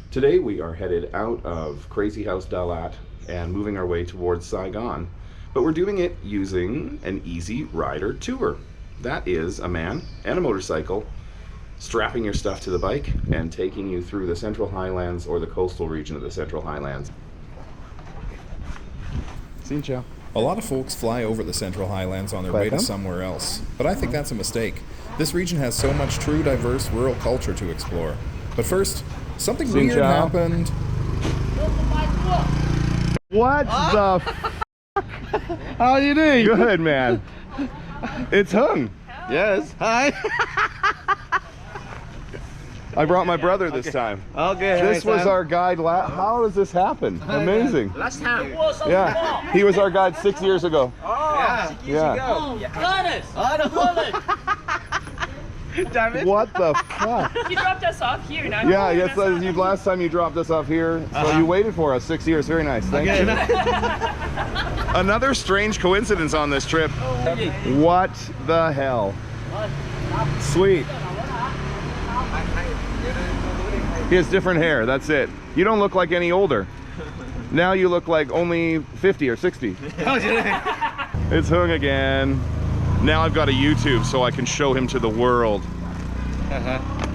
Today we are headed out of Crazy House Dalat and moving our way towards Saigon, but we're doing it using an Easy Rider tour. That is a man and a motorcycle strapping your stuff to the bike and taking you through the Central Highlands or the coastal region of the Central Highlands. Xin chào. A lot of folks fly over the Central Highlands on their way to somewhere else, but I think that's a mistake. This region has so much true, diverse rural culture to explore. But first, something weird happened. What the How are you doing? Good, man. It's Hung. Yes. Hi. I brought my brother this time. Okay. This was our guide. How does this happen? Amazing. Last time. Yeah. He was our guide 6 years ago. Oh, 6 years ago. Damn it. What the fuck? You dropped us off here now. Yeah, yes. Last time you dropped us off here, so you waited for us 6 years. Very nice. Thank you. Another strange coincidence on this trip. What the hell? Sweet. He has different hair, that's it. You don't look like any older. Now you look like only 50 or 60. It's Hung again. Now I've got a YouTube so I can show him to the world.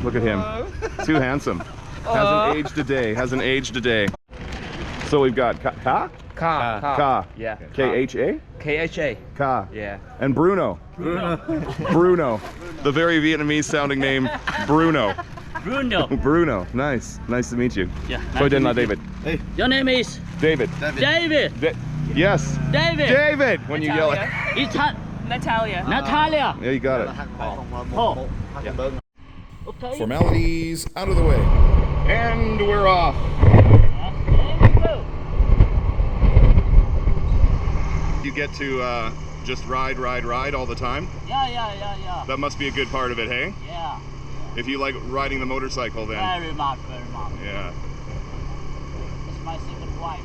Look at him. Too handsome. Hasn't aged a day. Hasn't aged a day. So we've got Ka? Ka. Yeah. K-H-A? K-H-A. Ka. Yeah. And Bruno. Bruno. The very Vietnamese sounding name, Bruno. Bruno. Nice. Nice to meet you. Yeah. Tôi tên là David. Hey. Your name is? David. David. Yes. David. David. When you yell it. Natalia. Yeah, you got it. Oh. Okay. Formalities out of the way. And we're off. You get to just ride all the time? Yeah. That must be a good part of it, hey? Yeah. If you like riding the motorcycle, then. Very much. Yeah. It's my second wife.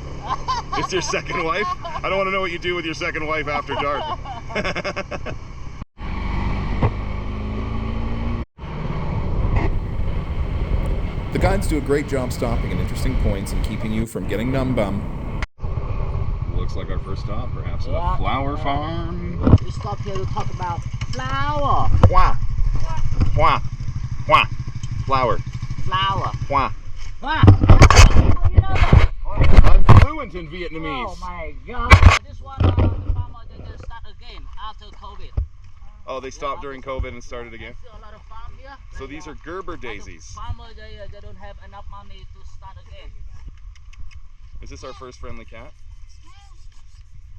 It's your second wife? I don't want to know what you do with your second wife after dark. The guides do a great job stopping at interesting points and keeping you from getting numb bum. Looks like our first stop, perhaps at a flower farm. We stopped here to talk about flower. Hoa. Flower. Hoa. Wow. How you know that? I'm fluent in Vietnamese. Oh my god. This one, the farmer, they just start again after COVID. Oh, they stopped during COVID and started again? See a lot of farm here. So these are Gerber daisies. Farmers, they don't have enough money to start again. Is this our first friendly cat?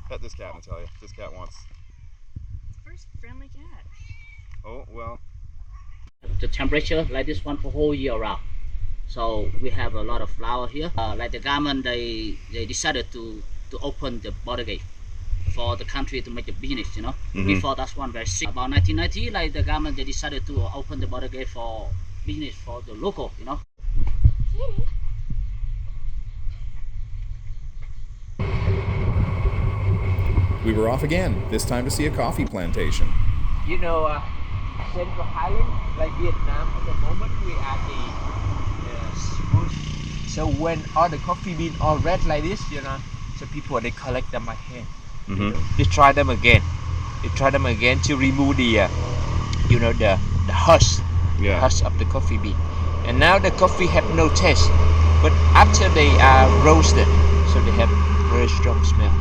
Pet this cat, Natalia. This cat wants. First friendly cat. Oh, well. The temperature like this one for whole year round. So we have a lot of flower here. Like the government, they decided to open the border gate for the country to make a business, you know. Before that one very sick. About 1990, like the government, they decided to open the border gate for business for the local, you know. We were off again, this time to see a coffee plantation. You know, Central Highlands, like Vietnam, at the moment we are the so when all the coffee bean all red like this, you know, so people they collect them by hand. They try them again. To remove the, you know, the husk, husk of the coffee bean. And now the coffee have no taste, but after they are roasted, so they have very strong smell,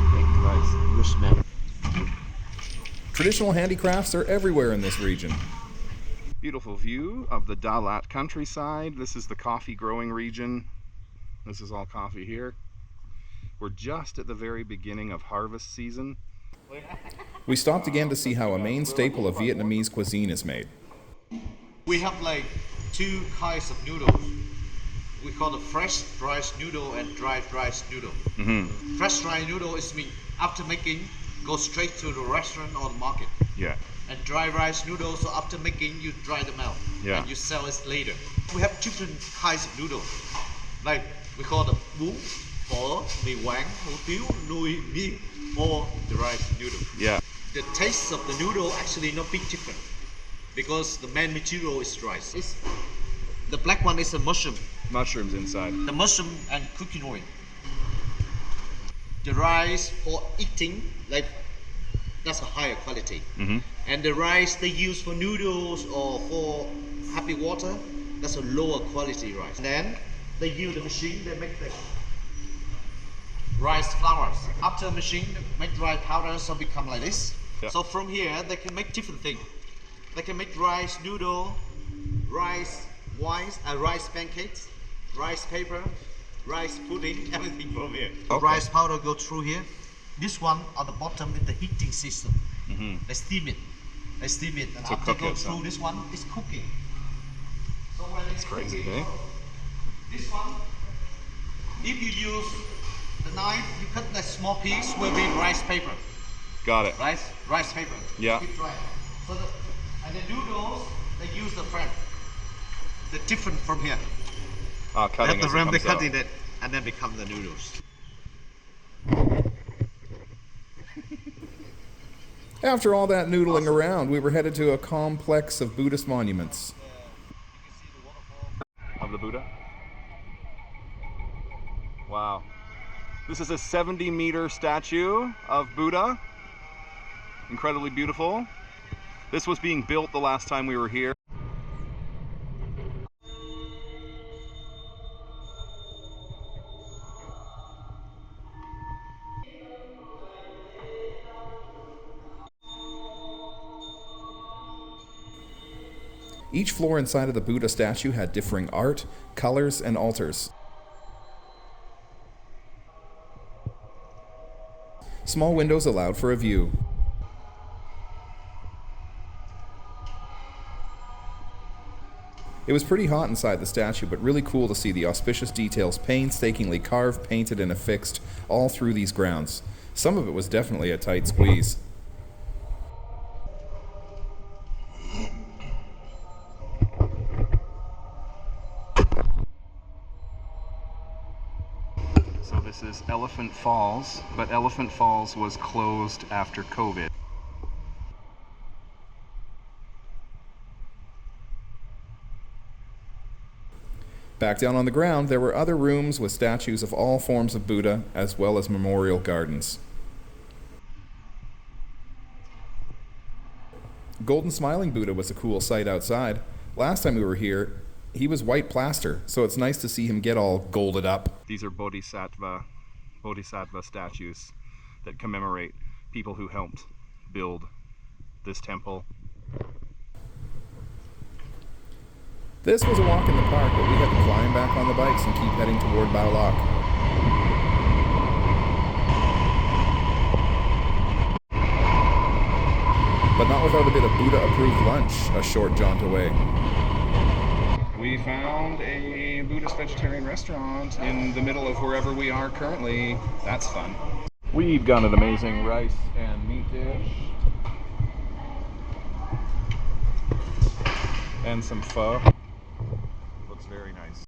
like good smell. Traditional handicrafts are everywhere in this region. Beautiful view of the Dalat countryside. This is the coffee growing region. This is all coffee here. We're just at the very beginning of harvest season. We stopped again to see how a main staple of Vietnamese cuisine is made. We have like two kinds of noodles. We call the fresh rice noodle and dry rice noodle. Fresh rice noodle is mean after making, go straight to the restaurant or the market. Yeah. And dry rice noodles, so after making, you dry them out. Yeah. And you sell it later. We have different kinds of noodles. Like we call the bún, phở, mì quảng, hủ tiếu, nuôi, miên, or the rice noodle. Yeah. The taste of the noodle actually not big different because the main material is rice. It's The black one is a mushroom. Mushrooms inside. The mushroom and cooking oil. The rice for eating, like that's a higher quality. And the rice they use for noodles or for happy water, that's a lower quality rice. And then they use the machine, they make the rice flours. After machine, they make rice powder, so become like this. Yeah. So from here, they can make different things. They can make rice noodle, rice wines, rice pancakes, rice paper, rice pudding, everything from here. Okay. Rice powder go through here. This one on the bottom is the heating system. They steam it. They steam it, and To after cook go it, through so. this one, it's cooking. So when it's Crazy, cooking, eh? this one, if you use the knife, you cut that small piece will be rice paper. Got it. Rice paper. Yeah. Keep dry. So and the noodles, they use the frame. They're different from here. Cutting They as it frame, they comes cut out. in it, and then become the noodles. After all that noodling around, we were headed to a complex of Buddhist monuments. Of the Buddha. Wow. This is a 70-meter statue of Buddha. Incredibly beautiful. This was being built the last time we were here. Each floor inside of the Buddha statue had differing art, colors, and altars. Small windows allowed for a view. It was pretty hot inside the statue, but really cool to see the auspicious details painstakingly carved, painted, and affixed all through these grounds. Some of it was definitely a tight squeeze. So this is Elephant Falls, but Elephant Falls was closed after COVID. Back down on the ground, there were other rooms with statues of all forms of Buddha, as well as memorial gardens. Golden Smiling Buddha was a cool sight outside. Last time we were here, he was white plaster, so it's nice to see him get all golded up. These are Bodhisattva statues that commemorate people who helped build this temple. This was a walk in the park, but we had to climb back on the bikes and keep heading toward Bao Loc. But not without a bit of Buddha-approved lunch, a short jaunt away. We found a Buddhist vegetarian restaurant in the middle of wherever we are currently. That's fun. We've got an amazing rice and meat dish. And some pho. Looks very nice.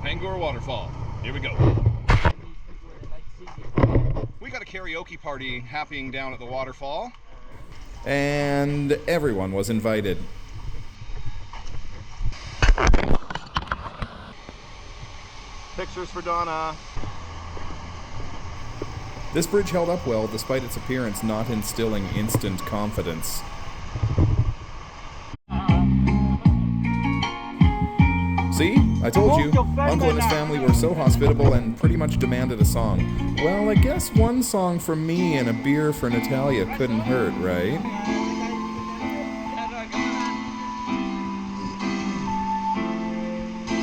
Pangor Waterfall. Here we go. We got a karaoke party happening down at the waterfall. And everyone was invited. Pictures for Donna. This bridge held up well despite its appearance not instilling instant confidence. See? I told you. Uncle and his family were so hospitable and pretty much demanded a song. Well, I guess one song from me and a beer for Natalia couldn't hurt, right?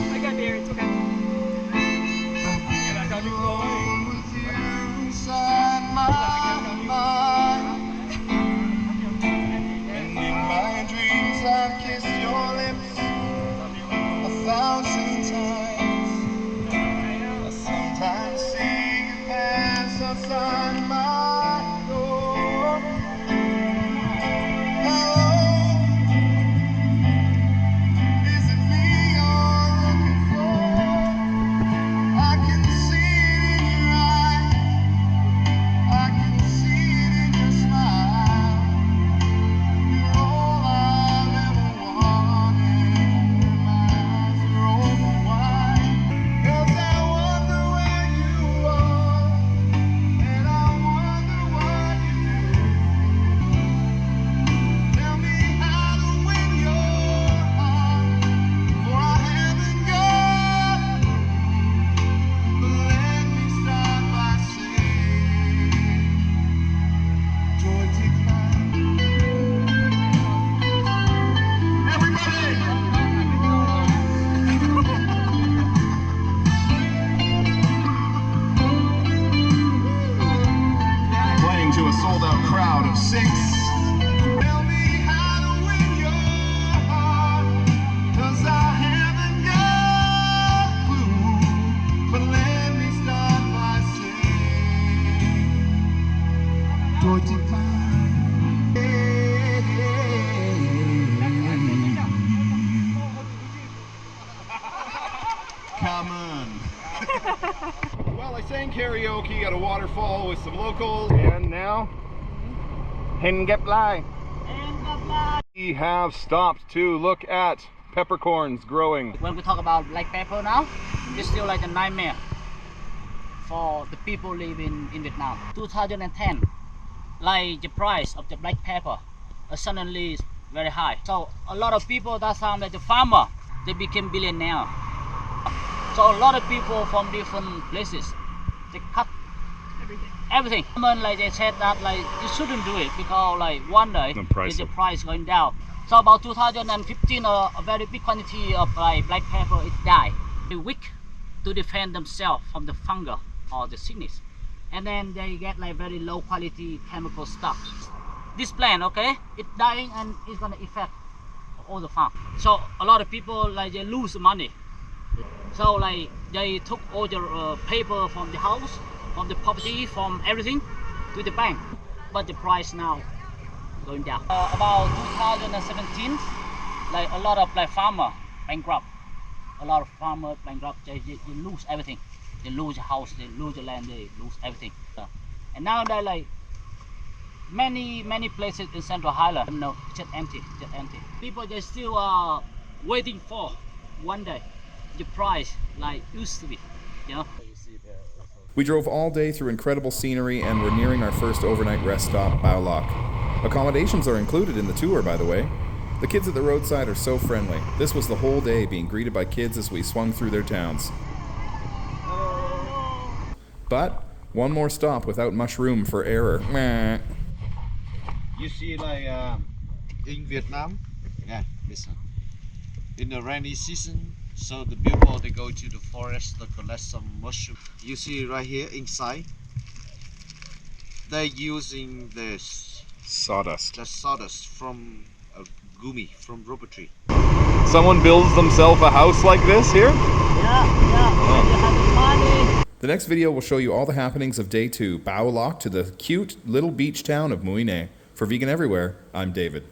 I got beer, it's okay. Playing to a sold-out crowd of 6. Tell me how to win your heart, 'cause I haven't got a clue. But let me start by saying, Georgie Come on. Well, I sang karaoke at a waterfall with some locals, and now Hengeply. We have stopped to look at peppercorns growing. When we talk about black pepper now, it's still like a nightmare for the people living in Vietnam. 2010, like the price of the black pepper suddenly is very high. So a lot of people that sound like the farmer, they became billionaire. So a lot of people from different places, they cut everything. Like they said that like you shouldn't do it because like one day the price going down. So about 2015, a very big quantity of like black pepper it died. They weak to defend themselves from the fungus or the sickness, and then they get like very low quality chemical stuff. This plant, okay, it's dying and it's gonna affect all the farm. So a lot of people like they lose money. So like they took all the paper from the house, from the property, from everything to the bank, but the price now going down. About 2017, like a lot of like farmer bankrupt. A lot of farmer bankrupt. They lose everything. They lose the house, they lose the land, they lose everything. And now they like many places in Central Highlands, no, just empty. People they still are waiting for one day the price like used to be, you know. We drove all day through incredible scenery, and we're nearing our first overnight rest stop, Bao Loc. Accommodations are included in the tour, by the way. The kids at the roadside are so friendly. This was the whole day being greeted by kids as we swung through their towns. But one more stop without much room for error. You see, like in Vietnam, yeah, listen. In the rainy season, so the people they go to the forest to collect some mushroom. You see right here inside, they're using this Sawdust. the sawdust from a gumi from rubber tree. Someone builds themselves a house like this here? The next video will show you all the happenings of day 2, Bao Loc to the cute little beach town of Mui Ne. For Vegan Everywhere, I'm David.